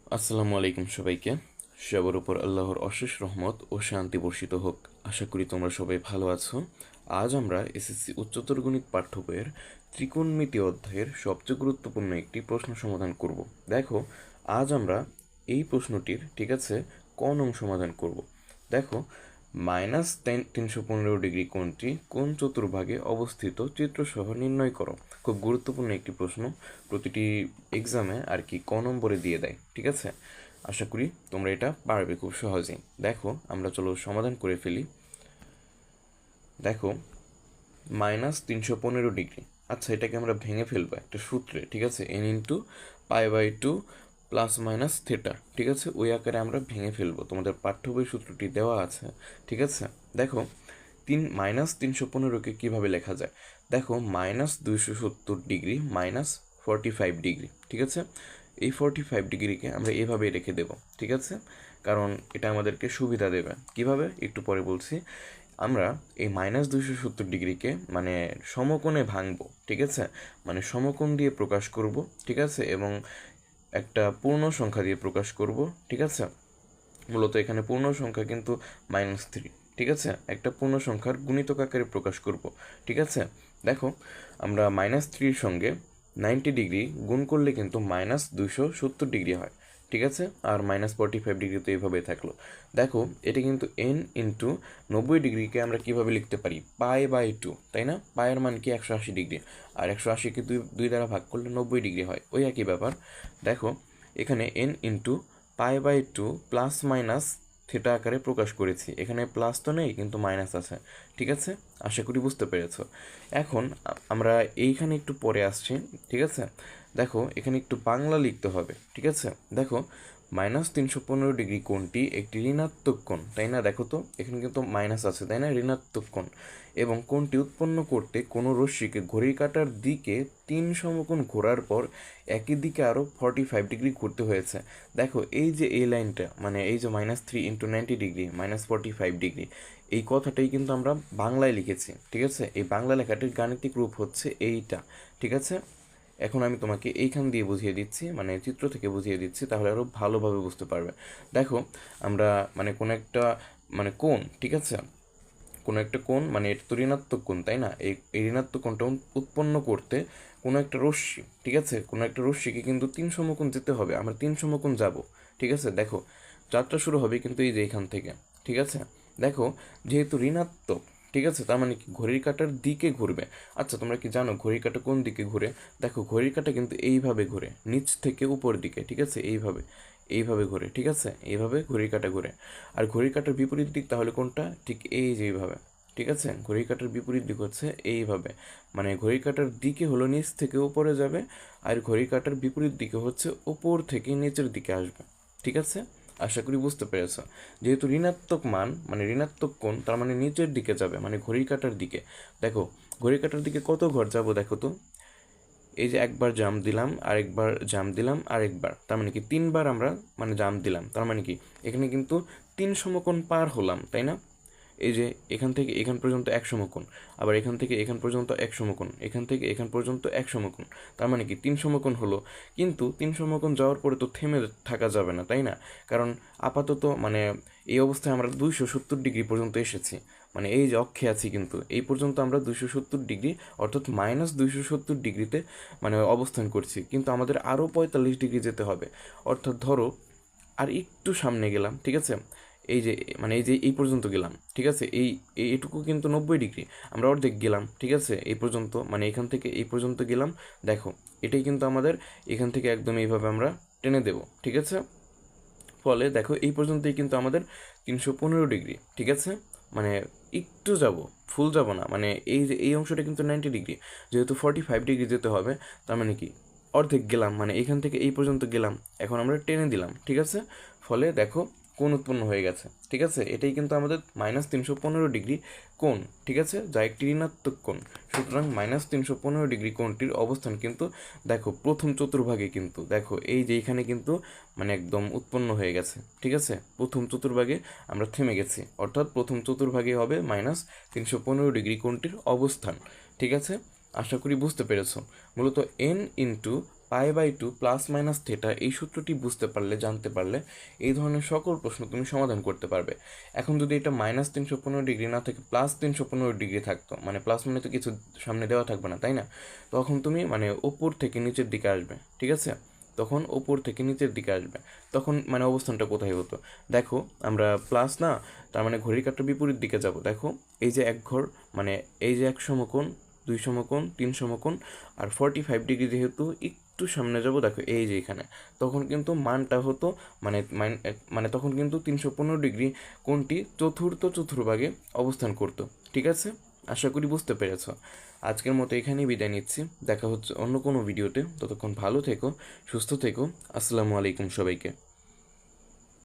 আসসালামু আলাইকুম সবাইকে। সবার উপর আল্লাহর অশেষ রহমত ও শান্তি বর্ষিত হোক। আশা করি তোমরা সবাই ভালো আছো। আজ আমরা এসএসসি উচ্চতর গণিত পাঠ্য বইয়ের ত্রিকোণমিতি অধ্যায়ের সবচেয়ে গুরুত্বপূর্ণ একটি প্রশ্ন সমাধান করব। দেখো, আজ আমরা এই প্রশ্নটির ঠিক আছে ক নং সমাধান করব। দেখো, -315 ডিগ্রি কোণটি কোন চতুর্ভাগে অবস্থিত চিত্রসহ নির্ণয় করো। খুব গুরুত্বপূর্ণ একটি প্রশ্ন, প্রতিটি এক্সামে আর কি ক নম্বরে দিয়ে দেয়। ঠিক আছে, আশা করি তোমরা এটা পারবে খুব সহজেই। দেখো, আমরা চলো সমাধান করে ফেলি। দেখো, -315 ডিগ্রি, আচ্ছা এটাকে আমরা ভেঙে ফেলবো একটা সূত্রে। ঠিক আছে, n × π/2 ± θ। ঠিক আছে, ওই আকারে আমরা ভেঙে ফেলবো, তোমাদের পাঠ্য বই সূত্রটি দেওয়া আছে। ঠিক আছে, দেখো -315কে কীভাবে লেখা যায়। দেখো, -270 ডিগ্রি -45 ডিগ্রি। ঠিক আছে, এই 45 ডিগ্রিকে আমরা এভাবেই রেখে দেব। ঠিক আছে, কারণ এটা আমাদেরকে সুবিধা দেবে। কিভাবে একটু পরে বলছি। আমরা এই -270 ডিগ্রিকে মানে সমকোণে ভাঙবো। ঠিক আছে, মানে সমকোণ দিয়ে প্রকাশ করব। ঠিক আছে, এবং একটা পূর্ণ সংখ্যা দিয়ে প্রকাশ করব। ঠিক আছে, মূলত এখানে পূর্ণ সংখ্যা কিন্তু -3। ঠিক আছে, একটা পূর্ণ সংখ্যার গুণিতক আকারে প্রকাশ করব। ঠিক আছে, দেখো, আমরা -3 সঙ্গে 90 ডিগ্রি গুণ করলে কিন্তু -270 ডিগ্রি হয়। ঠিক আছে, আর -45 ডিগ্রি তো এইভাবে থাকলো। দেখো, এটা কিন্তু n × 90 ডিগ্রিকে আমরা কিভাবে লিখতে পারি, π/2, তাই না? পায়ের মান কি 180 ডিগ্রি, আর 180কে দুই দুই দ্বারা ভাগ করলে 90 ডিগ্রি হয়, ওই একই ব্যাপার। দেখো, এখানে n × π/2 ± θ আকারে প্রকাশ করেছি। এখানে প্লাস তো নেই, কিন্তু মাইনাস আছে। ঠিক আছে, আশা করি বুঝতে পেরেছ। এখন আমরা এইখানে একটু পরে আসছি। ঠিক আছে, দেখো এখানে একটু বাংলা লিখতে হবে। ঠিক আছে, দেখো, -315 ডিগ্রি কোণটি একটি ঋণাত্মক কোণ, তাই না? দেখো তো, এখানে কিন্তু মাইনাস আছে, তাই না? ঋণাত্মক কোণ। এবং কোণটি উৎপন্ন করতে কোনো রশ্মিকে ঘড়ির কাঁটার দিকে 3 সমকোণ ঘোরার পর একই দিকে আরও 45 ডিগ্রি ঘুরতে হয়েছে। দেখো, এই যে এই লাইনটা, মানে এই যে -3 × 90 ডিগ্রি -45 ডিগ্রি, এই কথাটাই কিন্তু আমরা বাংলায় লিখেছি। ঠিক আছে, এই বাংলা লেখাটির গাণিতিক রূপ হচ্ছে এইটা। ঠিক আছে, এখন আমি তোমাকে এইখান দিয়ে বুঝিয়ে দিচ্ছি, মানে চিত্র থেকে বুঝিয়ে দিচ্ছি, তাহলে আরও ভালোভাবে বুঝতে পারবে। দেখো, আমরা মানে কোনো একটা মানে কোণ, ঠিক আছে, কোনো একটা কোণ, মানে এটা তো ঋণাত্মক কোণ, তাই না? এই ঋণাত্মক কোণটা উৎপন্ন করতে কোনো একটা রশ্মি, ঠিক আছে, কোনো একটা রশ্মিকে কিন্তু 3 সমকোণ যেতে হবে। আমরা 3 সমকোণ যাব। ঠিক আছে, দেখো, যাত্রা শুরু হবে কিন্তু এই যে এখান থেকে। ঠিক আছে, দেখো, যেহেতু ঋণাত্মক, ঠিক আছে, তার মানে কি ঘড়ির কাঁটার দিকে ঘুরবে। আচ্ছা, তোমরা কি জানো ঘড়ির কাঁটা কোন দিকে ঘুরে? দেখো, ঘড়ির কাঁটা কিন্তু এইভাবে ঘুরে, নিচ থেকে উপর দিকে। ঠিক আছে, এইভাবে এইভাবে ঘুরে। ঠিক আছে, এইভাবে ঘড়ির কাঁটা ঘুরে। আর ঘড়ির কাঁটার বিপরীত দিক তাহলে কোনটা? ঠিক এই যে এইভাবে। ঠিক আছে, ঘড়ির কাঁটার বিপরীত দিক হচ্ছে এইভাবে, মানে ঘড়ির কাঁটার দিকে হলো নিচ থেকে উপরে যাবে, আর ঘড়ির কাঁটার বিপরীত দিকে হচ্ছে উপর থেকে নিচের দিকে আসবে। ঠিক আছে, আশা করি বুঝতে পেরেছ। যেহেতু ঋণাত্মক মান মানে ঋণাত্মক কোণ, তার মানে নিচের দিকে যাবে, মানে ঘড়ির কাঁটার দিকে। দেখো, ঘড়ির কাঁটার দিকে কত ঘর যাব দেখো তো। এই যে একবার জাম্প দিলাম, আরেকবার জাম্প দিলাম, আরেকবার, তার মানে কি 3বার আমরা মানে জাম্প দিলাম। তার মানে কি এখানে কিন্তু 3 সমকোণ পার হলাম, তাই না? এই যে এখান থেকে এখান পর্যন্ত 1 সমকোণ, আবার এখান থেকে এখান পর্যন্ত 1 সমকোণ, এখান থেকে এখান পর্যন্ত 1 সমকোণ। তার মানে কি 3 সমকোণ হলো। কিন্তু 3 সমকোণ যাওয়ার পরে তো থেমে থাকা যাবে না, তাই না? কারণ আপাতত মানে এই অবস্থায় আমরা 270 ডিগ্রি পর্যন্ত এসেছি, মানে এই যে অক্ষে আছি, কিন্তু এই পর্যন্ত আমরা 270 ডিগ্রি, অর্থাৎ -270 ডিগ্রিতে মানে অবস্থান করছি। কিন্তু আমাদের আরও 45 ডিগ্রি যেতে হবে। অর্থাৎ ধরো আর একটু সামনে গেলাম। ঠিক আছে, এই যে মানে এই যে এই পর্যন্ত গেলাম। ঠিক আছে, এইটুকু কিন্তু 90 ডিগ্রি, আমরা অর্ধেক গেলাম। ঠিক আছে, এই পর্যন্ত মানে এখান থেকে এই পর্যন্ত গেলাম। দেখো, এটাই কিন্তু আমাদের এখান থেকে একদম এইভাবে আমরা টেনে দেব। ঠিক আছে, ফলে দেখো এই পর্যন্তই কিন্তু আমাদের 315 ডিগ্রি। ঠিক আছে, মানে একটু যাব, ফুল যাব না, মানে এই যে এই অংশটা কিন্তু 90 ডিগ্রি, যেহেতু 45 ডিগ্রি যেতে হবে। তার মানে কি অর্ধেক গেলাম, মানে এখান থেকে এই পর্যন্ত গেলাম, এখন আমরা টেনে দিলাম। ঠিক আছে, ফলে দেখো কোণ উৎপন্ন হয়ে গেছে। ঠিক আছে, এটাই কিন্তু আমাদের -315 ডিগ্রি কোণ। ঠিক আছে, যা একটি ঋণাত্মক কোণ। সুতরাং -315 ডিগ্রি কোণটির অবস্থান কিন্তু দেখো প্রথম চতুর্ভাগে, কিন্তু দেখো এই যে এখানে কিন্তু মানে একদম উৎপন্ন হয়ে গেছে। ঠিক আছে, প্রথম চতুর্ভাগে আমরা থেমে গেছি, অর্থাৎ প্রথম চতুর্ভাগে হবে -315 ডিগ্রি কোণটির অবস্থান। ঠিক আছে, আশা করি বুঝতে পেরেছ। মূলত n × π/2 প্লাস মাইনাস থিটা এই সূত্রটি বুঝতে পারলে, জানতে পারলে এই ধরনের সকল প্রশ্ন তুমি সমাধান করতে পারবে। এখন যদি এটা -315 ডিগ্রি না থেকে +315 ডিগ্রি থাকতো, মানে প্লাস মানে তো কিছু সামনে দেওয়া থাকবে না, তাই না? তখন তুমি মানে ওপর থেকে নিচের দিকে আসবে, ঠিক আছে? তখন ওপর থেকে নিচের দিকে আসবে, তখন মানে অবস্থানটা কোথায় হতো? দেখো আমরা প্লাস না, তার মানে ঘড়ির কাঁটার বিপরীত দিকে যাব। দেখো এই যে এক ঘর, মানে এই যে 1 সমকোণ, 2 সমকোণ, 3 সমকোণ আর 45 ডিগ্রি যেহেতু একটু সামনে যাব, দেখো এই যে এখানে, তখন কিন্তু মানটা হতো মানে মানে তখন কিন্তু 315 ডিগ্রি কোণটি চতুর্ভাগে অবস্থান করতো, ঠিক আছে? আশা করি বুঝতে পেরেছ। আজকের মতো এখানেই বিদায় নিচ্ছি, দেখা হচ্ছে অন্য কোনো ভিডিওতে। ততক্ষণ ভালো থেকো, সুস্থ থেকো। আসসালামু আলাইকুম সবাইকে।